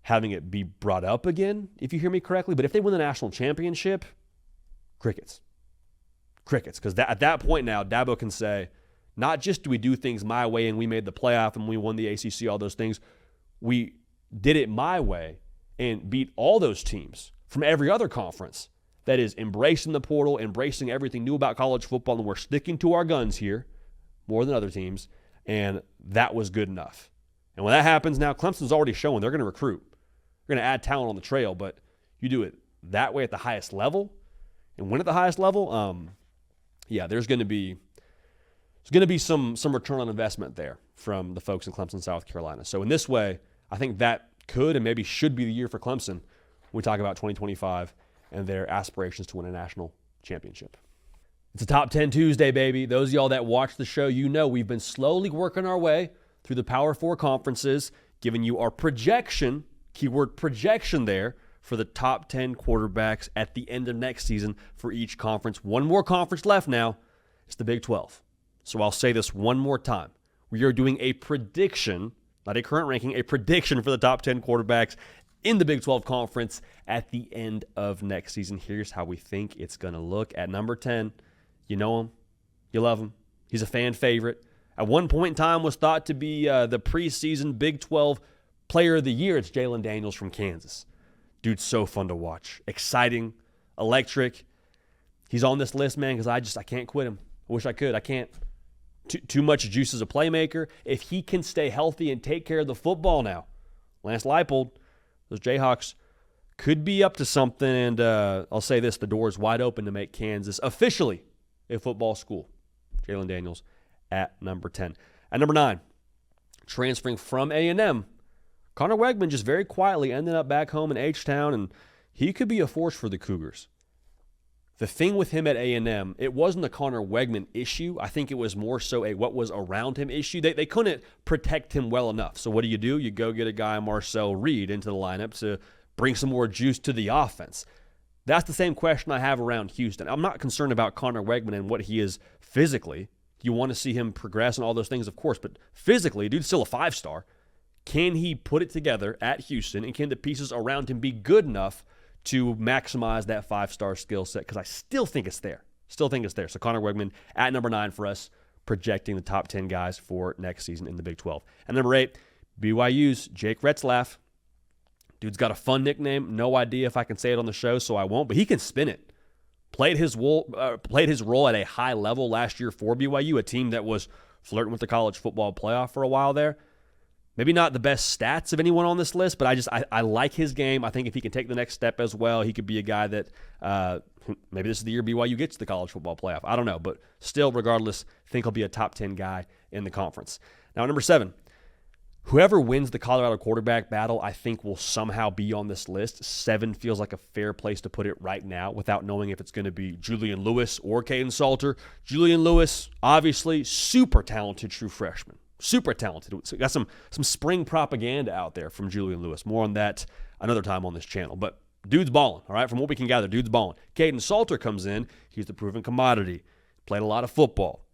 having it be brought up again, if you hear me correctly. But if they win the national championship, crickets. Because at that point now, Dabo can say, not just do we do things my way and we made the playoff and we won the ACC, all those things. We did it my way and beat all those teams from every other conference that is embracing the portal, embracing everything new about college football, and we're sticking to our guns here more than other teams. And that was good enough. And when that happens now, Clemson's already showing they're going to recruit. They're going to add talent on the trail, but you do it that way at the highest level and win at the highest level, there's going to be some return on investment there from the folks in Clemson, South Carolina. So in this way, I think that could and maybe should be the year for Clemson when we talk about 2025 and their aspirations to win a national championship. It's a Top 10 Tuesday, baby. Those of y'all that watch the show, you know we've been slowly working our way through the Power 4 conferences, giving you our projection, keyword projection there, for the top 10 quarterbacks at the end of next season for each conference. One more conference left now. It's the Big 12. So I'll say this one more time. We are doing a prediction, not a current ranking, a prediction for the top 10 quarterbacks in the Big 12 conference at the end of next season. Here's how we think it's going to look. At number 10, you know him. You love him. He's a fan favorite. At one point in time was thought to be the preseason Big 12 Player of the Year. It's Jalen Daniels from Kansas. Dude's so fun to watch. Exciting, electric. He's on this list, man, because I can't quit him. I wish I could. I can't. Too much juice as a playmaker. If he can stay healthy and take care of the football now, Lance Leipold, those Jayhawks could be up to something. And I'll say this, the door is wide open to make Kansas officially a football school. Jalen Daniels at number 10. At number 9, transferring from A&M, Connor Wegman just very quietly ended up back home in H-Town, and he could be a force for the Cougars. The thing with him at A&M, it wasn't a Connor Wegman issue. I think it was more so a what was around him issue. They couldn't protect him well enough. So what do? You go get a guy, Marcel Reed, into the lineup to bring some more juice to the offense. That's the same question I have around Houston. I'm not concerned about Connor Wegman and what he is physically. You want to see him progress and all those things, of course, but physically, dude's still a 5-star. Can he put it together at Houston, and can the pieces around him be good enough to maximize that 5-star skill set? Because I still think it's there. So Connor Wegman at number 9 for us, projecting the top 10 guys for next season in the Big 12. And number 8, BYU's Jake Retzlaff. Dude's got a fun nickname. No idea if I can say it on the show, so I won't, but he can spin it. Played his role at a high level last year for BYU, a team that was flirting with the college football playoff for a while there. Maybe not the best stats of anyone on this list, but I like his game. I think if he can take the next step as well, he could be a guy that maybe this is the year BYU gets to the college football playoff. I don't know, but still, regardless, I think he'll be a top 10 guy in the conference. Now, number 7, whoever wins the Colorado quarterback battle, I think will somehow be on this list. 7 feels like a fair place to put it right now without knowing if it's going to be Julian Lewis or Caden Salter. Julian Lewis, obviously, super talented true freshman. Super talented. So got some spring propaganda out there from Julian Lewis. More on that another time on this channel. But dude's balling, all right? From what we can gather, dude's balling. Caden Salter comes in. He's the proven commodity. Played a lot of football.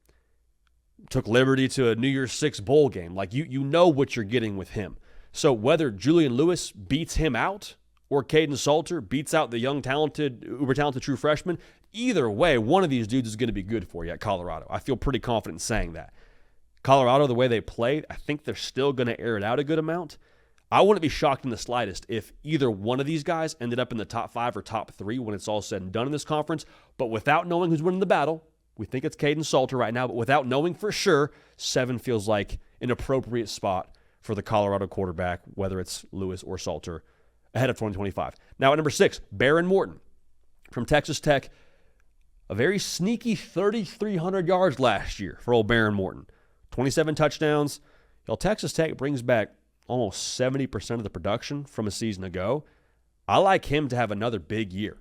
Took Liberty to a New Year's Six bowl game. Like, you know what you're getting with him. So whether Julian Lewis beats him out or Caden Salter beats out the young, uber talented true freshman, either way, one of these dudes is going to be good for you at Colorado. I feel pretty confident in saying that. Colorado, the way they played, I think they're still going to air it out a good amount. I wouldn't be shocked in the slightest if either one of these guys ended up in the top 5 or top 3 when it's all said and done in this conference. But without knowing who's winning the battle, we think it's Caden Salter right now, but without knowing for sure, 7 feels like an appropriate spot for the Colorado quarterback, whether it's Lewis or Salter, ahead of 2025. Now at number 6, Baron Morton from Texas Tech. A very sneaky 3,300 yards last year for old Baron Morton. 27 touchdowns. Texas Tech brings back almost 70% of the production from a season ago. I like him to have another big year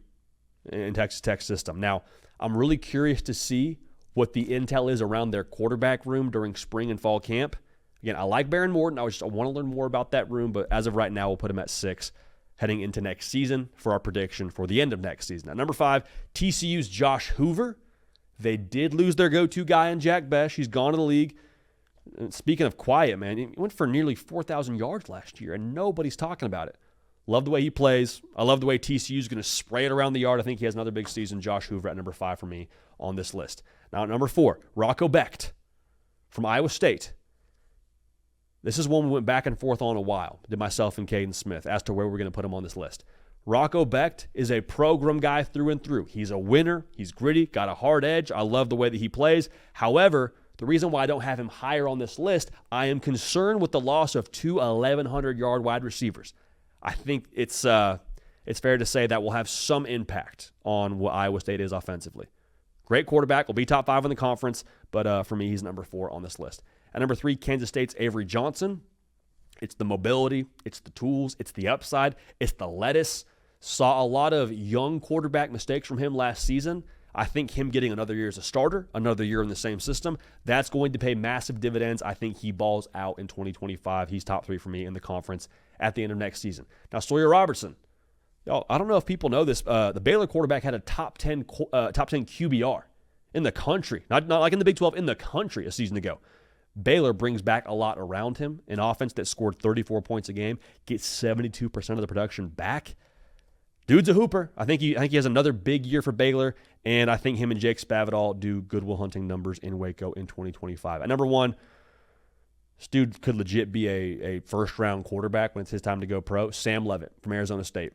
in Texas Tech's system. Now, I'm really curious to see what the intel is around their quarterback room during spring and fall camp. Again, I like Baron Morton. I want to learn more about that room, but as of right now, we'll put him at 6 heading into next season for our prediction for the end of next season. At number 5, TCU's Josh Hoover. They did lose their go-to guy in Jack Besh. He's gone to the league. Speaking of quiet, man, he went for nearly 4,000 yards last year, and nobody's talking about it. Love the way he plays. I love the way TCU's going to spray it around the yard. I think he has another big season. Josh Hoover at number 5 for me on this list. Now, at number 4, Rocco Becht from Iowa State. This is one we went back and forth on a while, did myself and Caden Smith, as to where we're going to put him on this list. Rocco Becht is a program guy through and through. He's a winner. He's gritty, got a hard edge. I love the way that he plays. However, The reason why I don't have him higher on this list, I am concerned with the loss of two 1,100-yard wide receivers. I think it's fair to say that will have some impact on what Iowa State is offensively. Great quarterback, will be top 5 in the conference, but for me, he's number 4 on this list. At number 3, Kansas State's Avery Johnson. It's the mobility, it's the tools, it's the upside, it's the lettuce. Saw a lot of young quarterback mistakes from him last season. I think him getting another year as a starter, another year in the same system, that's going to pay massive dividends. I think he balls out in 2025. He's top 3 for me in the conference at the end of next season. Now, Sawyer Robertson. Y'all, I don't know if people know this. The Baylor quarterback had a top 10 QBR in the country. Not like in the Big 12, in the country a season ago. Baylor brings back a lot around him. An offense that scored 34 points a game, gets 72% of the production back. Dude's a hooper. I think he has another big year for Baylor, and I think him and Jake Spavital do Goodwill Hunting numbers in Waco in 2025. At number 1, this dude could legit be a first-round quarterback when it's his time to go pro. Sam Leavitt from Arizona State.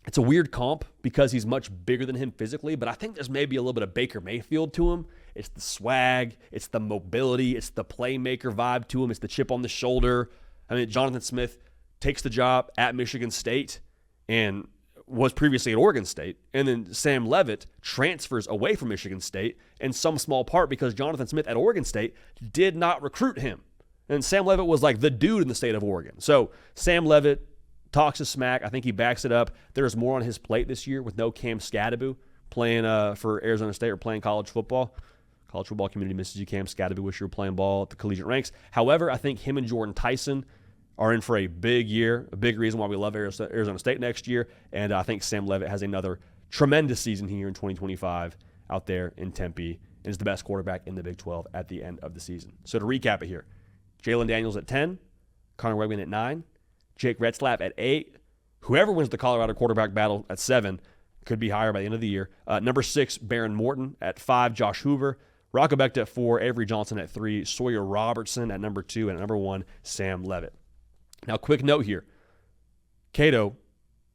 It's a weird comp because he's much bigger than him physically, but I think there's maybe a little bit of Baker Mayfield to him. It's the swag, it's the mobility, it's the playmaker vibe to him, it's the chip on the shoulder. I mean, Jonathan Smith takes the job at Michigan State and was previously at Oregon State, and then Sam Leavitt transfers away from Michigan State in some small part because Jonathan Smith at Oregon State did not recruit him. And Sam Leavitt was like the dude in the state of Oregon. So Sam Leavitt talks a smack. I think he backs it up. There's more on his plate this year with no Cam Scadaboo playing for Arizona State or playing college football. College football community misses you, Cam Scadaboo. Wish you were playing ball at the collegiate ranks. However, I think him and Jordan Tyson are in for a big year, a big reason why we love Arizona State next year. And I think Sam Leavitt has another tremendous season here in 2025 out there in Tempe and is the best quarterback in the Big 12 at the end of the season. So to recap it here, Jalen Daniels at 10, Connor Wegman at 9, Jake Retzlaff at 8. Whoever wins the Colorado quarterback battle at 7 could be higher by the end of the year. Number 6, Baron Morton at 5, Josh Hoover, Rocco Becht at 4, Avery Johnson at 3, Sawyer Robertson at number 2, and at number 1, Sam Leavitt. Now, quick note here. Cato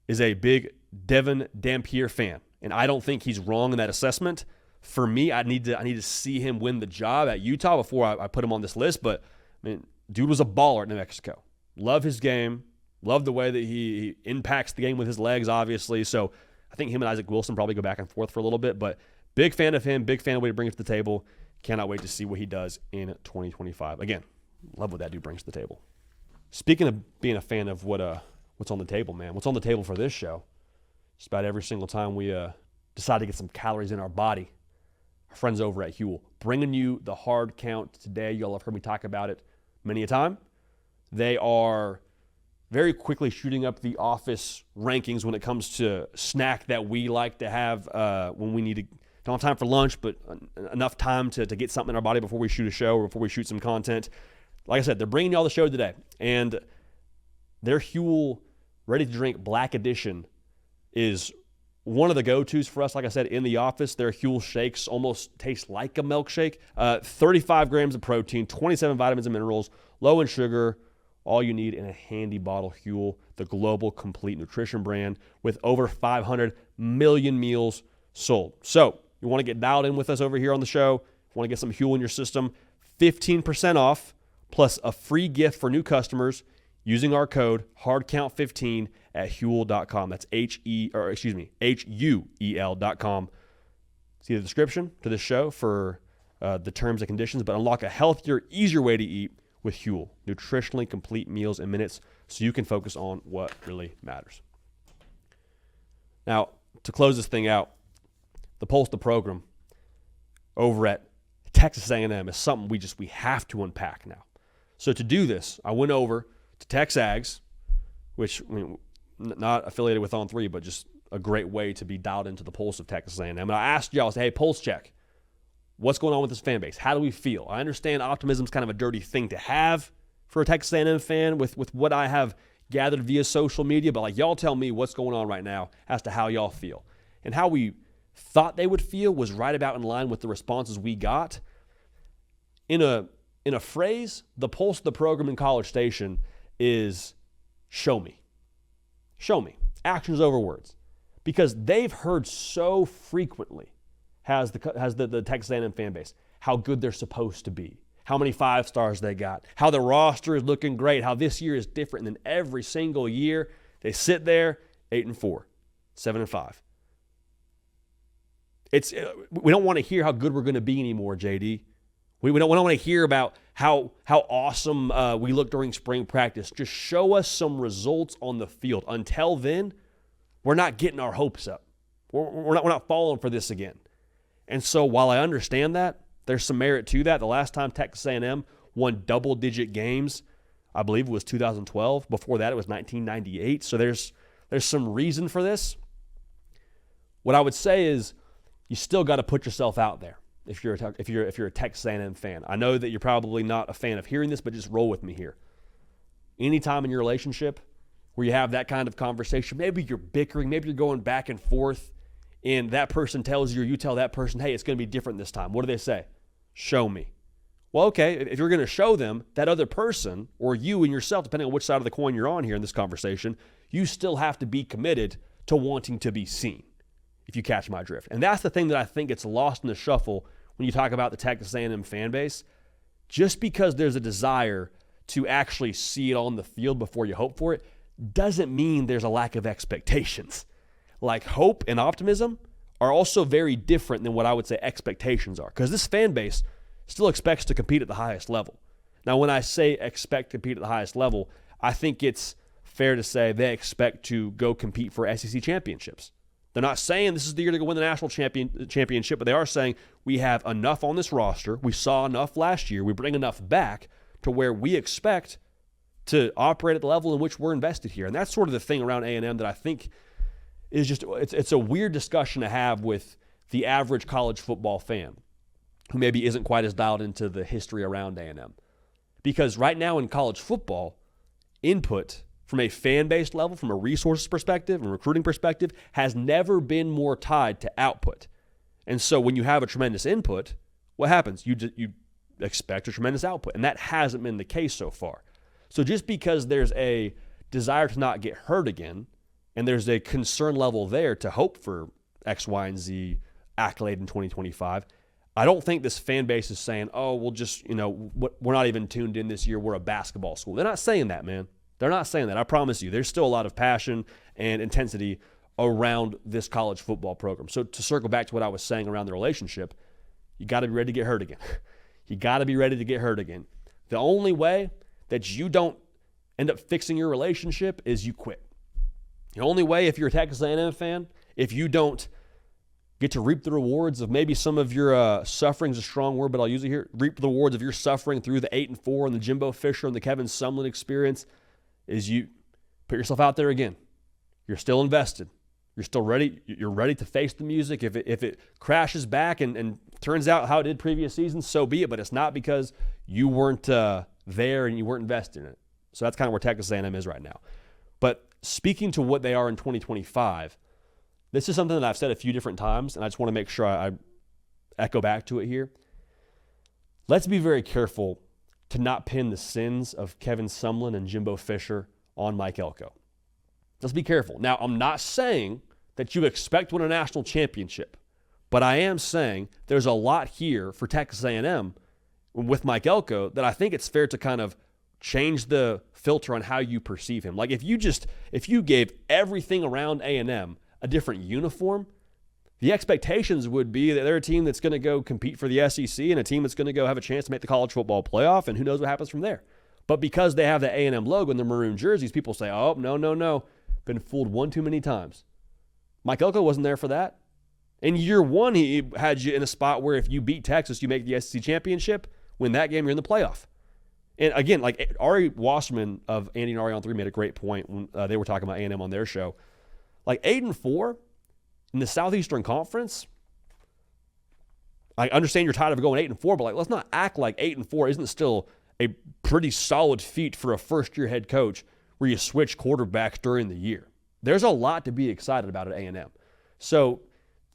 is a big Devin Dampier fan, and I don't think he's wrong in that assessment. For me, I need to see him win the job at Utah before I put him on this list, but I mean, dude was a baller at New Mexico. Love his game. Love the way that he impacts the game with his legs, obviously. So I think him and Isaac Wilson probably go back and forth for a little bit, but big fan of him, big fan of what he brings to the table. Cannot wait to see what he does in 2025. Again, love what that dude brings to the table. Speaking of being a fan of what's on the table, man, what's on the table for this show, just about every single time we decide to get some calories in our body, our friends over at Huel, bringing you the hard count today. You all have heard me talk about it many a time. They are very quickly shooting up the office rankings when it comes to snack that we like to have when we don't have time for lunch, but enough time to get something in our body before we shoot a show or before we shoot some content. Like I said, they're bringing y'all the show today, and their Huel Ready to Drink Black Edition is one of the go-tos for us. Like I said, in the office, their Huel shakes almost taste like a milkshake. 35 grams of protein, 27 vitamins and minerals, low in sugar, all you need in a handy bottle. Huel, the global complete nutrition brand with over 500 million meals sold. So you want to get dialed in with us over here on the show, want to get some Huel in your system, 15% off plus a free gift for new customers using our code HARDCOUNT15 at Huel.com. That's HUEL.com. See the description to this show for the terms and conditions, but unlock a healthier, easier way to eat with Huel. Nutritionally complete meals in minutes so you can focus on what really matters. Now, to close this thing out, the Pulse the Program over at Texas A&M is something we have to unpack now. So to do this, I went over to Tex Ags, which, I mean, not affiliated with On3, but just a great way to be dialed into the pulse of Texas A&M. And I asked y'all, I said, hey, pulse check. What's going on with this fan base? How do we feel? I understand optimism is kind of a dirty thing to have for a Texas A&M fan with what I have gathered via social media, but like y'all tell me what's going on right now as to how y'all feel. And how we thought they would feel was right about in line with the responses we got. In a phrase, the pulse of the program in College Station is show me. Show me. Actions over words. Because they've heard so frequently, has the Texas A&M fan base, how good they're supposed to be, how many 5 stars they got, how the roster is looking great, how this year is different than every single year. They sit there 8-4, 7-5. We don't want to hear how good we're going to be anymore, JD. We don't want to hear about how awesome we look during spring practice. Just show us some results on the field. Until then, we're not getting our hopes up. We're not falling for this again. And so while I understand that, there's some merit to that. The last time Texas A&M won double-digit games, I believe it was 2012. Before that, it was 1998. So there's some reason for this. What I would say is you still got to put yourself out there if you're a Texas A&M fan. I know that you're probably not a fan of hearing this, but just roll with me here. Anytime in your relationship where you have that kind of conversation, maybe you're bickering, maybe you're going back and forth, and that person tells you or you tell that person, hey, it's going to be different this time. What do they say? Show me. Well, okay, if you're going to show them, that other person or you and yourself, depending on which side of the coin you're on here in this conversation, you still have to be committed to wanting to be seen, if you catch my drift. And that's the thing that I think gets lost in the shuffle when you talk about the Texas A&M fan base. Just because there's a desire to actually see it on the field before you hope for it doesn't mean there's a lack of expectations. Like hope and optimism are also very different than what I would say expectations are, because this fan base still expects to compete at the highest level. Now, when I say expect to compete at the highest level, I think it's fair to say they expect to go compete for SEC championships. They're not saying this is the year to go win the national championship, but they are saying we have enough on this roster. We saw enough last year. We bring enough back to where we expect to operate at the level in which we're invested here. And that's sort of the thing around A&M that I think is just, it's a weird discussion to have with the average college football fan who maybe isn't quite as dialed into the history around A&M. Because right now in college football, input from a fan-based level, from a resources perspective and recruiting perspective, has never been more tied to output. And so when you have a tremendous input, what happens? You expect a tremendous output, and that hasn't been the case so far. So just because there's a desire to not get hurt again, and there's a concern level there to hope for X, Y, and Z accolade in 2025, I don't think this fan base is saying, oh, we'll just, we're not even tuned in this year. We're a basketball school. They're not saying that, man. They're not saying that. I promise you. There's still a lot of passion and intensity around this college football program. So to circle back to what I was saying around the relationship, you got to be ready to get hurt again. You got to be ready to get hurt again. The only way that you don't end up fixing your relationship is you quit. The only way, if you're a Texas A&M fan, if you don't get to reap the rewards of maybe some of your suffering is a strong word, but I'll use it here, reap the rewards of your suffering through the 8-4 and the Jimbo Fisher and the Kevin Sumlin experience, is you put yourself out there again. You're still invested. You're still ready. You're ready to face the music. If it crashes back and turns out how it did previous seasons, so be it. But it's not because you weren't there and you weren't invested in it. So that's kind of where Texas A&M is right now. But speaking to what they are in 2025, this is something that I've said a few different times, and I just want to make sure I echo back to it here. Let's be very careful to not pin the sins of Kevin Sumlin and Jimbo Fisher on Mike Elko. Let's be careful. Now, I'm not saying that you expect to win a national championship, but I am saying there's a lot here for Texas A&M with Mike Elko that I think it's fair to kind of change the filter on how you perceive him. Like if you gave everything around A&M a different uniform, the expectations would be that they're a team that's going to go compete for the SEC and a team that's going to go have a chance to make the college football playoff, and who knows what happens from there. But because they have the A&M logo in their maroon jerseys, people say, oh, no. Been fooled one too many times. Mike Elko wasn't there for that. In year one, he had you in a spot where if you beat Texas, you make the SEC championship. Win that game, you're in the playoff. And again, like Ari Wasserman of Andy and Ari on 3 made a great point when they were talking about A&M on their show. Like 8-4 in the Southeastern Conference, I understand you're tired of going 8-4, but let's not act like 8-4 isn't still a pretty solid feat for a first-year head coach where you switch quarterbacks during the year. There's a lot to be excited about at A&M. So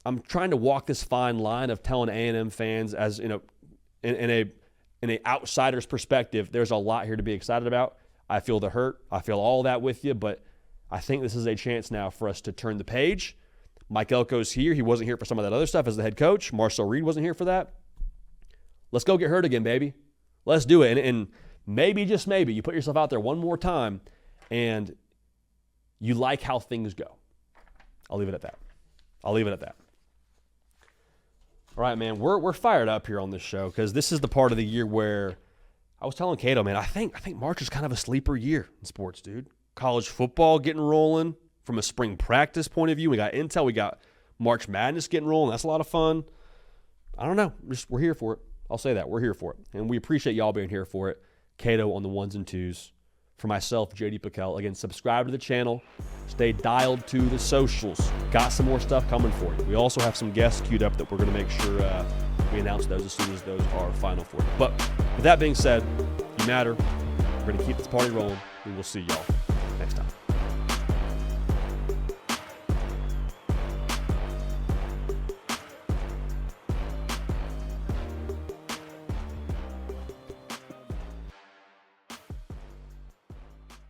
I'm trying to walk this fine line of telling A&M fans, as in a outsider's perspective, there's a lot here to be excited about. I feel the hurt. I feel all that with you, but I think this is a chance now for us to turn the page. Mike Elko's here. He wasn't here for some of that other stuff as the head coach. Marcel Reed wasn't here for that. Let's go get hurt again, baby. Let's do it. And maybe, just maybe, you put yourself out there one more time and you like how things go. I'll leave it at that. All right, man, we're fired up here on this show because this is the part of the year where I was telling Cato, man, I think March is kind of a sleeper year in sports, dude. College football getting rolling from a spring practice point of view. We got intel. We got March Madness getting rolling. That's a lot of fun. I don't know. We're here for it. I'll say that. We're here for it. And we appreciate y'all being here for it. Cato on the ones and twos. For myself, JD PicKell. Again, subscribe to the channel. Stay dialed to the socials. Got some more stuff coming for you. We also have some guests queued up that we're going to make sure we announce those as soon as those are final for you. But with that being said, you matter. We're going to keep this party rolling. We will see y'all.